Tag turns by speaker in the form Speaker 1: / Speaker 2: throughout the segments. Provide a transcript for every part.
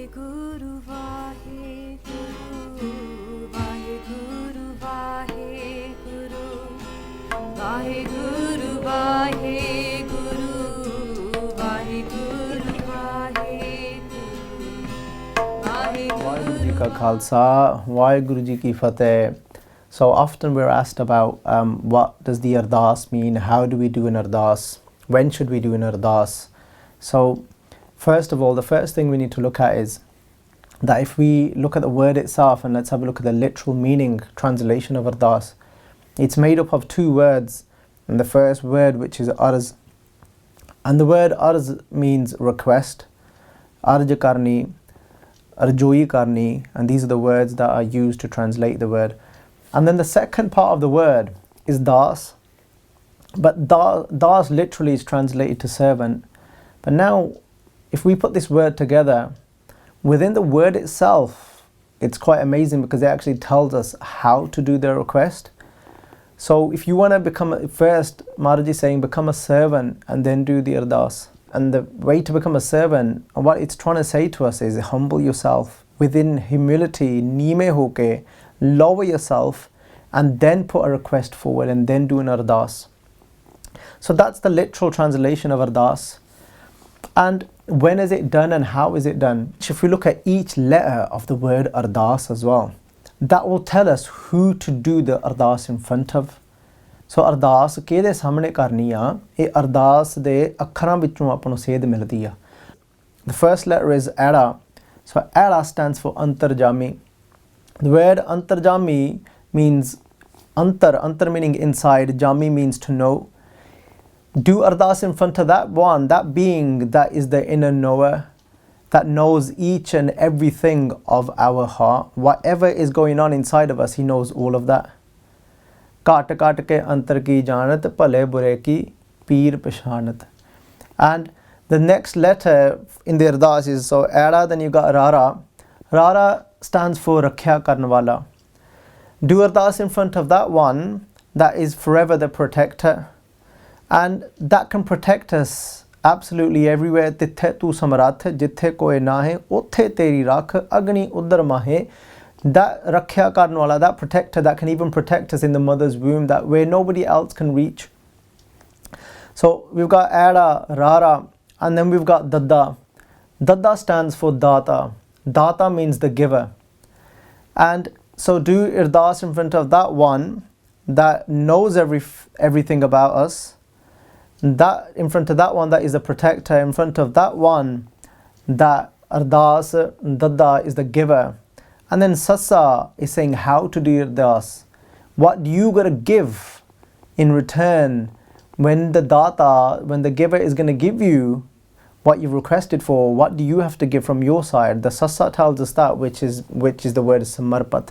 Speaker 1: Vaheguru, Vaheguru, Vaheguru, Vaheguru, Vaheguru, Vaheguru, Vaheguru, Vaheguru,
Speaker 2: Vaheguru Ji Ka Khalsa, Vaheguru Ji Ki Fateh. So often we're asked about what does the Ardaas mean? How do we do an Ardaas? When should we do an Ardaas? So first of all, the first thing we need to look at is that if we look at the word itself, and let's have a look at the literal meaning, translation of Ardaas. It's made up of two words, and the first word, which is Arz, and the word Arz means request, Arj karni, Arjoi karni, and these are the words that are used to translate the word. And then the second part of the word is Das, but Das literally is translated to servant. But now, if we put this word together, within the word itself, it's quite amazing because it actually tells us how to do the request. So if you want to become, first, Maharaj is saying, become a servant and then do the Ardaas. And the way to become a servant, and what it's trying to say to us is humble yourself. Within humility, neeme hoke, lower yourself, and then put a request forward and then do an Ardaas. So that's the literal translation of Ardaas. And when is it done and how is it done? If we look at each letter of the word Ardaas as well, that will tell us who to do the Ardaas in front of. So Ardaas ਕਿਹਦੇ ਸਾਹਮਣੇ ਕਰਨੀ ਆ? ਇਹ Ardaas ਦੇ ਅੱਖਰਾਂ ਵਿੱਚੋਂ ਆਪਾਂ ਨੂੰ ਸੇਧ ਮਿਲਦੀ ਆ. The first letter is Erda. So Erda stands for Antarjami. The word Antarjami means Antar meaning inside, Jami means to know. Do Ardaas in front of that one, that being that is the inner knower, that knows each and everything of our heart. Whatever is going on inside of us, he knows all of that. Kaat kaat ke antar ki janat, phale bure ki peer peshanat. And the next letter in the Ardaas is, so Erda, then you got Rara. Rara stands for Rakhya Karn Wala. Do Ardaas in front of that one that is forever the protector. And that can protect us absolutely everywhere. Tithe tu samarath, jithe koi nahe, utthe teri rakh, agni uddar mahe. That Rakhya Karn Wala, that protector that can even protect us in the mother's womb, that where nobody else can reach. So we've got Erda, Rara, and then we've got Dada. Dada stands for Data. Data means the giver. And so do Ardaas in front of that one that knows everything about us. That in front of that one that is the protector. In front of that one that Ardaas, Dada is the giver. And then Sassa is saying how to do Ardaas. What do you got to give in return when the Data, when the giver is going to give you what you've requested for? What do you have to give from your side? The Sassa tells us that, which is the word Samarpat.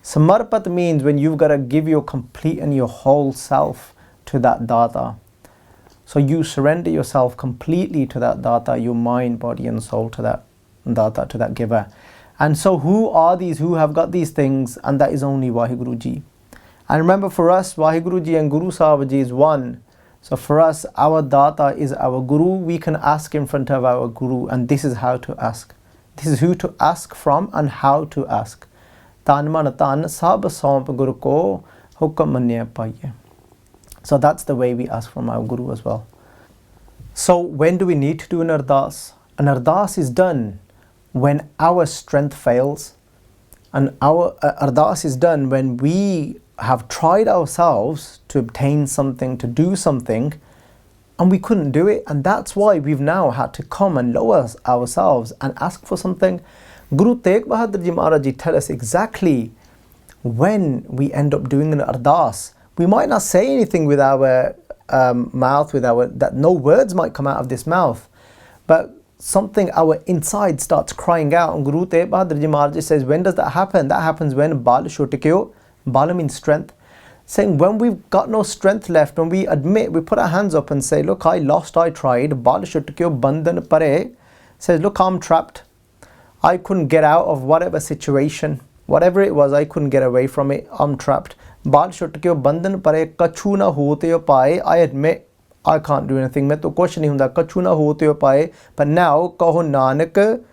Speaker 2: Samarpat means when you've got to give your complete and your whole self to that Data. So you surrender yourself completely to that Data, your mind, body and soul to that Data, to that giver. And so who are these who have got these things? And that is only Vaheguruji. And remember, for us, Vaheguruji and Guru Sahib Ji is one. So for us, our Data is our Guru. We can ask in front of our Guru, and this is how to ask. This is who to ask from and how to ask. Tan man tan sab saump Guru ko hukam manya paiye. So that's the way we ask from our Guru as well. So when do we need to do an Ardaas? An Ardaas is done when our strength fails. And our Ardaas is done when we have tried ourselves to obtain something, to do something, and we couldn't do it. And that's why we've now had to come and lower ourselves and ask for something. Guru Tegh Bahadur Ji Maharaj Ji tell us exactly when we end up doing an Ardaas. We might not say anything with our mouth, that no words might come out of this mouth, but something, our inside starts crying out. And Guru Tegh Bahadur Ji Maharaj Ji says, when does that happen? That happens when Bal Shotikyo, Bala means strength. Saying when we've got no strength left, when we admit, we put our hands up and say, look, I lost, I tried. Bal Shotikyo Bandhan Pare says, look, I'm trapped. I couldn't get out of whatever situation, whatever it was, I couldn't get away from it. I'm trapped. Bal Shotikyo Bandhan Pare Kachu na hote paye. I admit I can't do anything. मैं तो कुछ नहीं हुंदा, कछु ना होते हो पाए. But now कहो Nanak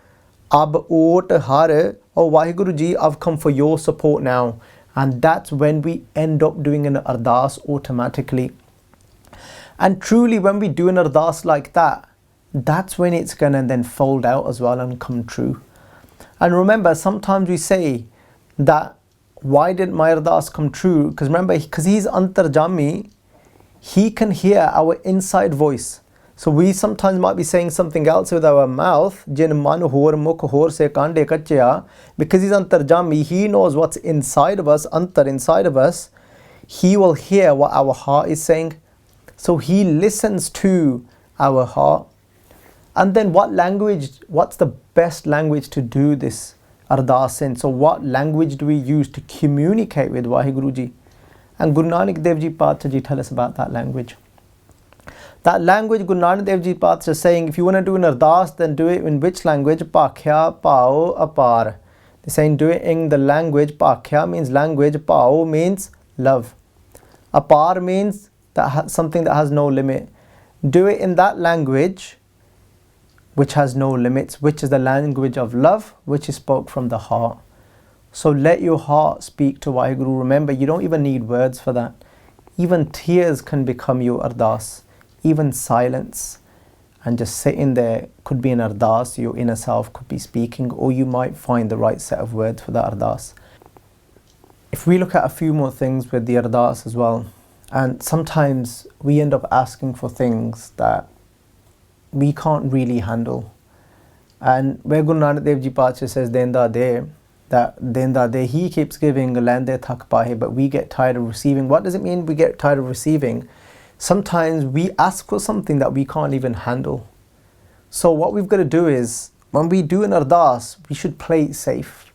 Speaker 2: Ab ot har, oh Vaheguruji, I've come for your support now. And that's when we end up doing an Ardaas automatically. And truly, when we do an Ardaas like that, that's when it's going to then fold out as well and come true. And remember, sometimes we say that, why didn't my Ardaas come true? Because remember, because he's Antarjami, he can hear our inside voice. So we sometimes might be saying something else with our mouth, because he's Antarjami, he knows what's inside of us, Antar inside of us. He will hear what our heart is saying. So he listens to our heart. And then what's the best language to do this Ardaas in? So what language do we use to communicate with Vaheguruji? And Guru Nanak Dev Ji Paatshah tell us about that language. That language, Guru Nanak Dev Ji Paatshah is saying, if you want to do an Ardaas, then do it in which language? Pakhya, Pao, Apar. They're saying do it in the language. Pakhya means language, Pao means love. Apar means something that has no limit. Do it in that language which has no limits, which is the language of love, which is spoke from the heart. So let your heart speak to Vaheguru. Remember, you don't even need words for that. Even tears can become your Ardaas. Even silence and just sitting there could be an Ardaas. Your inner self could be speaking, or you might find the right set of words for that Ardaas. If we look at a few more things with the Ardaas as well, and sometimes we end up asking for things that we can't really handle. And where Guru Nanak Dev Ji Paatshah says, Denda De, that Denda De, he keeps giving, Lende Thak Pahe, but we get tired of receiving. What does it mean we get tired of receiving? Sometimes we ask for something that we can't even handle. So what we've got to do is, when we do an Ardaas, we should play it safe.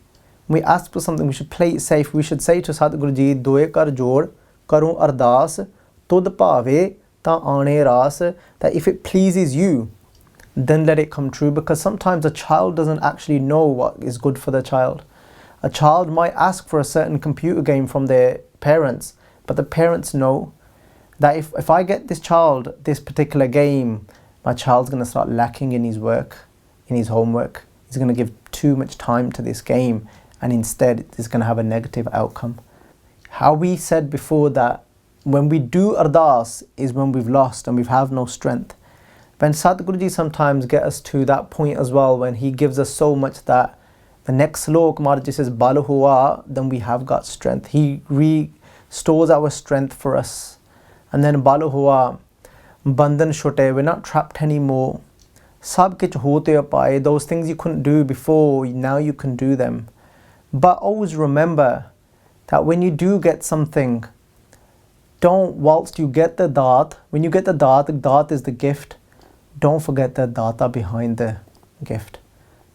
Speaker 2: When we ask for something, we should play it safe. We should say to Satguruji, Doe kar jod, karun Ardaas, Tud Pave, Ta Aane Ras, that if it pleases you, then let it come true. Because sometimes a child doesn't actually know what is good for the child. A child might ask for a certain computer game from their parents, but the parents know that if I get this child this particular game, my child's going to start lacking in his work, in his homework. He's going to give too much time to this game, and instead it's going to have a negative outcome. How we said before that when we do Ardaas is when we've lost and we have no strength. When Satguruji sometimes get us to that point as well, when he gives us so much that the next slok Maharaj says Bal hua, then we have got strength. He restores our strength for us. And then Bal hua, Bandhan shote, we're not trapped anymore. Sab kich hote apaye, those things you couldn't do before, now you can do them. But always remember that when you do get something, don't, whilst you get the daat, when you get the daat is the gift, don't forget the data behind the gift.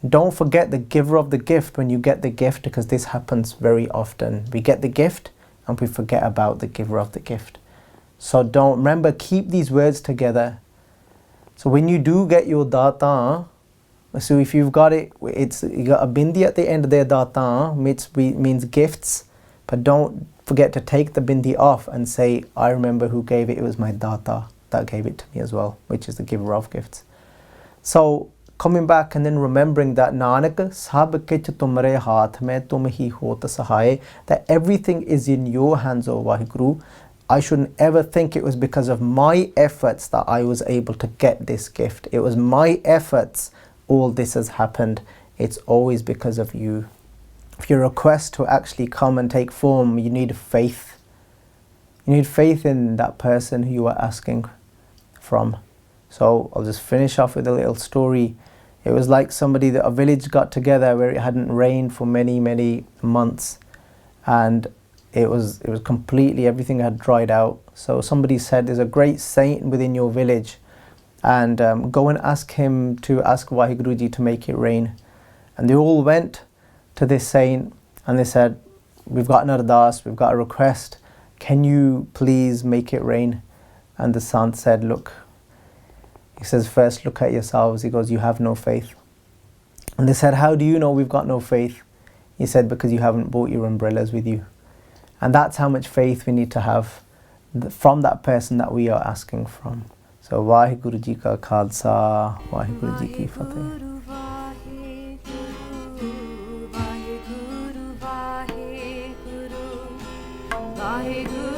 Speaker 2: Don't forget the giver of the gift when you get the gift, because this happens very often. We get the gift and we forget about the giver of the gift. So don't, remember, keep these words together. So when you do get your data, so if you've got it, you got a bindi at the end of their data, means gifts, but don't forget to take the bindi off and say, I remember who gave it, it was my data that gave it to me as well, which is the giver of gifts. So coming back and then remembering that Nanak sab kich tumre haath mein tum hi hot sahaye, that everything is in your hands, O Vaheguru. I shouldn't ever think it was because of my efforts that I was able to get this gift. It was my efforts all this has happened. It's always because of you. For your request to actually come and take form, you need faith. You need faith in that person who you are asking from. So I'll just finish off with a little story. It was like a village got together where it hadn't rained for many, many months, and it was completely, everything had dried out. So somebody said, there's a great saint within your village, and go and ask him to ask Vaheguruji to make it rain. And they all went to this saint and they said, we've got an Ardaas, we've got a request, can you please make it rain? And the sant said, look, he says, first look at yourselves. He goes, you have no faith. And they said, how do you know we've got no faith? He said, because you haven't brought your umbrellas with you. And that's how much faith we need to have from that person that we are asking from. So Vaheguruji ka Khalsa, Vaheguruji ki Fateh.
Speaker 1: Vaheguru